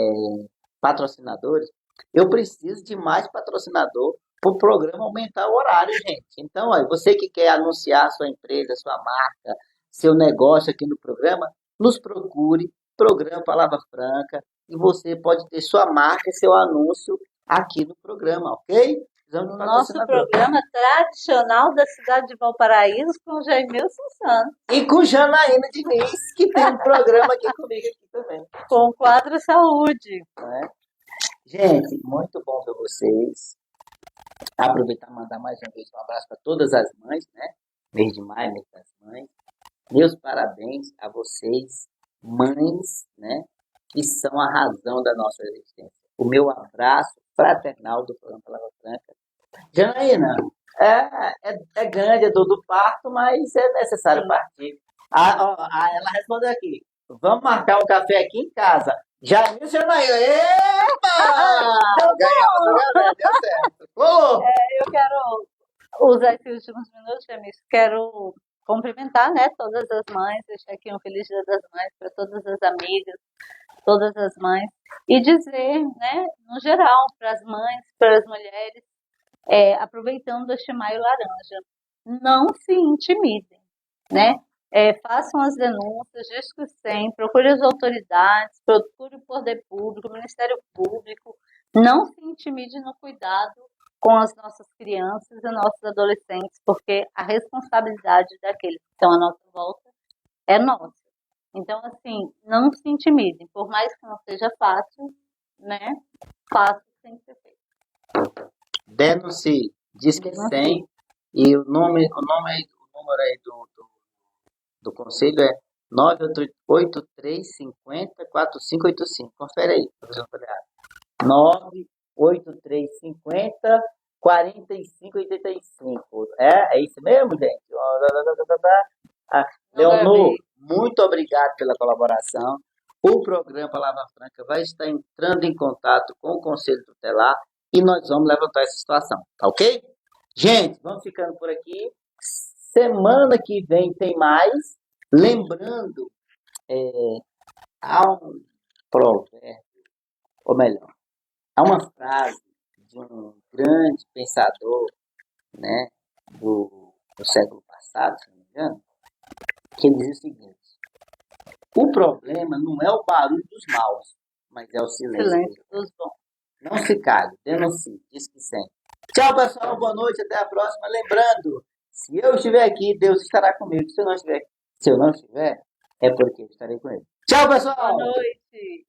patrocinadores. Eu preciso de mais patrocinador para o programa aumentar o horário, gente. Então, olha, você que quer anunciar sua empresa, sua marca, seu negócio aqui no programa, nos procure, Programa Palavra Franca, e você pode ter sua marca e seu anúncio aqui no programa, ok? Precisamos de O nosso patrocinador. programa tradicional da cidade de Valparaíso com o Jaimilson Santos, E com Janaína Diniz, que tem um programa aqui comigo aqui também. com o quadro Saúde. Né? Gente, muito bom ver vocês. Aproveitar e mandar mais uma vez um abraço para todas as mães, né? Mês de maio, mês das mães. Meus parabéns a vocês, mães, né? Que são a razão da nossa existência. O meu abraço fraternal do programa Palavra Franca. Janaína, é grande a dor do parto, mas é necessário partir. Ela respondeu aqui. Vamos marcar um café aqui em casa. Jamil, Janaína. Epa! Ganhamos o café, deu certo. Ô! Eu quero usar esses últimos minutos, Jaimilson, quero cumprimentar, né, todas as mães, deixar aqui um feliz Dia das Mães para todas as amigas, todas as mães, e dizer, né, no geral, para as mães, para as mulheres, aproveitando este maio laranja, não se intimidem, né? Façam as denúncias, discussem, procure as autoridades, procure o poder público, o Ministério Público, não se intimide no cuidado com as nossas crianças e nossos adolescentes, porque a responsabilidade daqueles que estão à nossa volta é nossa. Então, assim, não se intimidem, por mais que não seja fácil, né? Fácil tem que ser feito. Denuncie, diz que 100 e o número aí do conselho é 98350-4585. Confere aí, professor Folhado. 98350-4585. É isso mesmo, gente? Leonor, muito obrigado pela colaboração. O programa Palavra Franca vai estar entrando em contato com o Conselho Tutelar e nós vamos levantar essa situação, tá ok? Gente, vamos ficando por aqui. Semana que vem tem mais. Lembrando, há um provérbio, ou melhor, há uma frase de um grande pensador, né, do século passado, se não me engano, que ele diz o seguinte: o problema não é o barulho dos maus, mas é o silêncio dos bons. Não se cale, denuncie, diz que sim. Tchau, pessoal, boa noite, até a próxima. Lembrando, se eu estiver aqui, Deus estará comigo. Se eu não estiver, é porque eu estarei com ele. Tchau, pessoal! Boa noite!